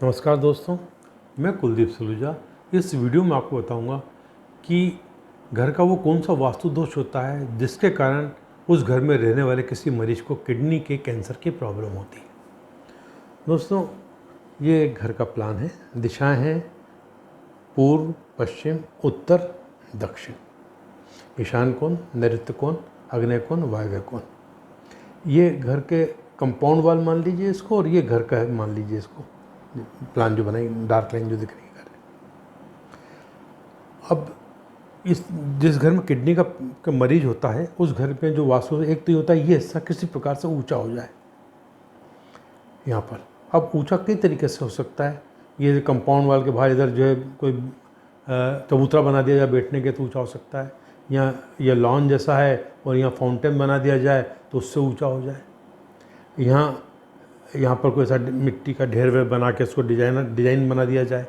नमस्कार दोस्तों, मैं कुलदीप सलूजा। इस वीडियो में आपको बताऊंगा कि घर का वो कौन सा वास्तु दोष होता है जिसके कारण उस घर में रहने वाले किसी मरीज को किडनी के कैंसर की प्रॉब्लम होती है। दोस्तों, ये घर का प्लान है। दिशाएं हैं पूर्व, पश्चिम, उत्तर, दक्षिण। ईशान कोण, नैऋत्य कोण, आग्नेय कोण, वायव्य कोण। ये घर के कंपाउंड वाल मान लीजिए इसको, और ये घर का है मान लीजिए इसको। प्लान जो बनाई, डार्क लाइन जो दिख रही है घर। अब इस जिस घर में किडनी का मरीज होता है उस घर पे जो वास्तु, एक तो ये होता है ये हिस्सा किसी प्रकार से ऊंचा हो जाए यहाँ पर। अब ऊंचा कई तरीके से हो सकता है। ये कंपाउंड वाल के बाहर इधर जो है कोई चबूतरा बना दिया जाए बैठने के तो ऊंचा हो सकता है। यहाँ ये लॉन जैसा है और यहाँ फाउंटेन बना दिया जाए तो उससे ऊंचा हो जाए। यहाँ पर कोई ऐसा मिट्टी का ढेर वेर बना के उसको डिजाइन बना दिया जाए,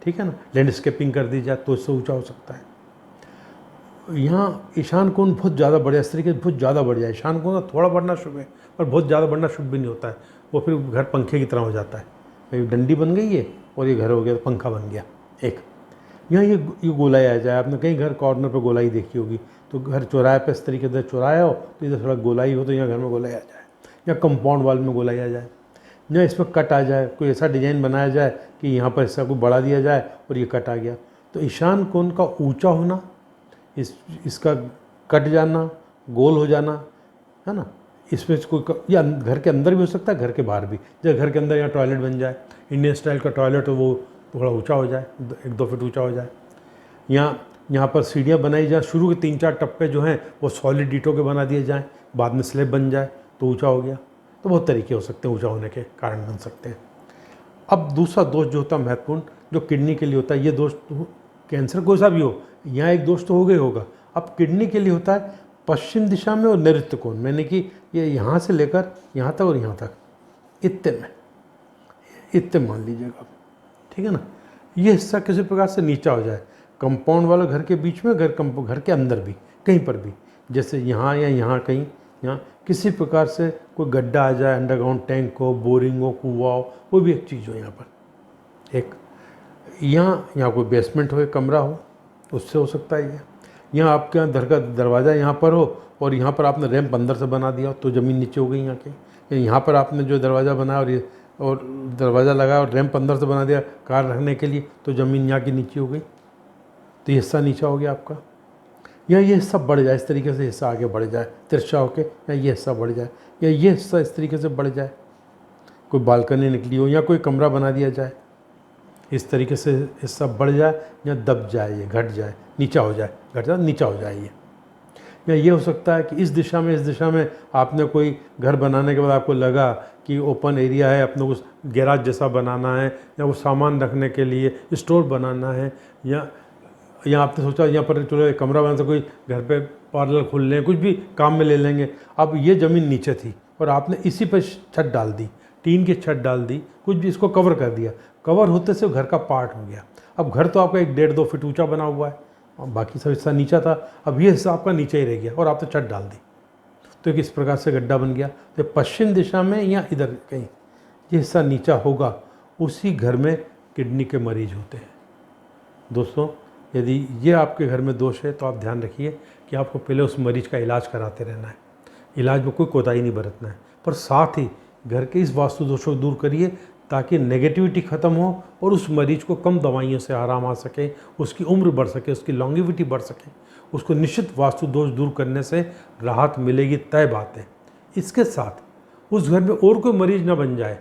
ठीक है ना, लैंडस्केपिंग कर दी जाए तो इससे ऊंचा हो सकता है। यहाँ ईशान कोण बहुत ज़्यादा बढ़ जाए, इस तरीके से बहुत ज़्यादा बढ़ जाए। ईशान कोण थोड़ा बढ़ना शुभ है पर बहुत ज़्यादा बढ़ना शुभ भी नहीं होता है। वो फिर घर पंखे की तरह हो जाता है। डंडी बन गई है और ये घर हो गया, पंखा बन गया एक। यहाँ ये गोलाई आ जाए। आपने कहीं घर कॉर्नर पर गोलाई देखी होगी, तो घर चौराहे पे इस तरीके से चौराया हो तो इधर थोड़ा गोलाई हो तो यहाँ घर में गोलाई आ जाए, या कंपाउंड वाल में गोलाई आ जाए, या इसमें कट आ जाए। कोई ऐसा डिज़ाइन बनाया जाए कि यहाँ पर हिस्सा को बढ़ा दिया जाए और ये कट आ गया। तो ईशान कोण का ऊंचा होना, इसका कट जाना, गोल हो जाना, है ना, इसमें कोई या घर के अंदर भी हो सकता है, घर के बाहर भी। जैसे घर के अंदर यहाँ टॉयलेट बन जाए, इंडियन स्टाइल का टॉयलेट हो, वो थोड़ा ऊंचा हो जाए, 1-2 फीट ऊंचा हो जाए। यहाँ पर सीढ़ियाँ बनाई जाए, शुरू के 3-4 टप्पे जो हैं वो सॉलिड ईंटों के बना दिए जाएँ, बाद में स्लैब बन जाए तो ऊंचा हो गया। तो बहुत तरीके हो सकते हैं ऊंचा होने के कारण बन सकते हैं। अब दूसरा दोष जो होता है महत्वपूर्ण, जो किडनी के लिए होता है, ये दोष तो कैंसर कोई सा भी हो, यहाँ एक दोष तो हो गई होगा। अब किडनी के लिए होता है पश्चिम दिशा में और नैऋत्य कोण में, यानी कि ये यहाँ से लेकर यहाँ तक और यहाँ तक, इत्ते में, इत्ते मान लीजिएगा, ठीक है ना। ये हिस्सा किसी प्रकार से नीचा हो जाए, कंपाउंड वाला घर के बीच में, घर के अंदर भी, कहीं पर भी, जैसे यहाँ या यहाँ कहीं, यहाँ किसी प्रकार से कोई गड्ढा आ जाए, अंडरग्राउंड टैंक हो, बोरिंग हो, कुआं हो, कोई भी एक चीज़ हो यहाँ पर एक। यहाँ कोई बेसमेंट हो, एक कमरा हो, उससे हो सकता है ये। यहाँ आपके यहाँ घर का दरवाज़ा यहाँ पर हो और यहाँ पर आपने रैंप अंदर से बना दिया तो ज़मीन नीचे हो गई यहाँ की। यहाँ पर आपने जो दरवाज़ा बनाया और दरवाज़ा लगाया और रैंप अंदर से बना दिया कार रखने के लिए, तो ज़मीन यहाँ की नीचे हो गई, तो ये हिस्सा नीचा हो गया आपका। या ये हिस्सा बढ़ जाए, इस तरीके से हिस्सा आगे बढ़ जाए तिरछा होके, या ये हिस्सा बढ़ जाए, या ये हिस्सा इस तरीके से बढ़ जाए, कोई बालकनी निकली हो या कोई कमरा बना दिया जाए, इस तरीके से हिस्सा बढ़ जाए या दब जाए, ये घट जाए, नीचा हो जाए, घट जाए नीचा हो जाए ये। या ये हो सकता है कि इस दिशा में आपने कोई घर बनाने के बाद आपको लगा कि ओपन एरिया है, अपने को गैराज जैसा बनाना है, या वो सामान रखने के लिए स्टोर बनाना है, या आपने सोचा यहाँ पर चलो एक कमरा बना, तो कोई घर पे पार्लर खोल लें, कुछ भी काम में ले लेंगे। अब ये ज़मीन नीचे थी और आपने इसी पर छत डाल दी, टीन की छत डाल दी, कुछ भी इसको कवर कर दिया, कवर होते से घर का पार्ट हो गया। अब घर तो आपका 1-1.5-2 फीट ऊंचा बना हुआ है और बाकी सब हिस्सा नीचा था, अब ये हिस्सा आपका नीचे ही रह गया और आपने छत डाल दी, तो एक इस प्रकार से गड्ढा बन गया। तो पश्चिम दिशा में या इधर कहीं ये हिस्सा नीचा होगा, उसी घर में किडनी के मरीज होते हैं। दोस्तों, यदि ये आपके घर में दोष है तो आप ध्यान रखिए कि आपको पहले उस मरीज का इलाज कराते रहना है। इलाज में कोई कोताही नहीं बरतना है, पर साथ ही घर के इस वास्तु दोषों को दूर करिए ताकि नेगेटिविटी ख़त्म हो और उस मरीज को कम दवाइयों से आराम आ सके, उसकी उम्र बढ़ सके, उसकी लॉन्गेविटी बढ़ सके। उसको निश्चित वास्तु दोष दूर करने से राहत मिलेगी, तय बात है। इसके साथ उस घर में और कोई मरीज ना बन जाए।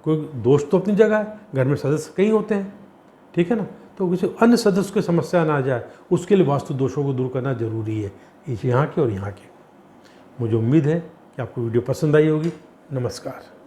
कोई दोष तो अपनी जगह है, घर में सदस्य कई होते हैं, ठीक है ना, तो किसी अन्य सदस्य की समस्या ना आ जाए, उसके लिए वास्तु दोषों को दूर करना जरूरी है, यहाँ के और यहाँ के। मुझे उम्मीद है कि आपको वीडियो पसंद आई होगी। नमस्कार।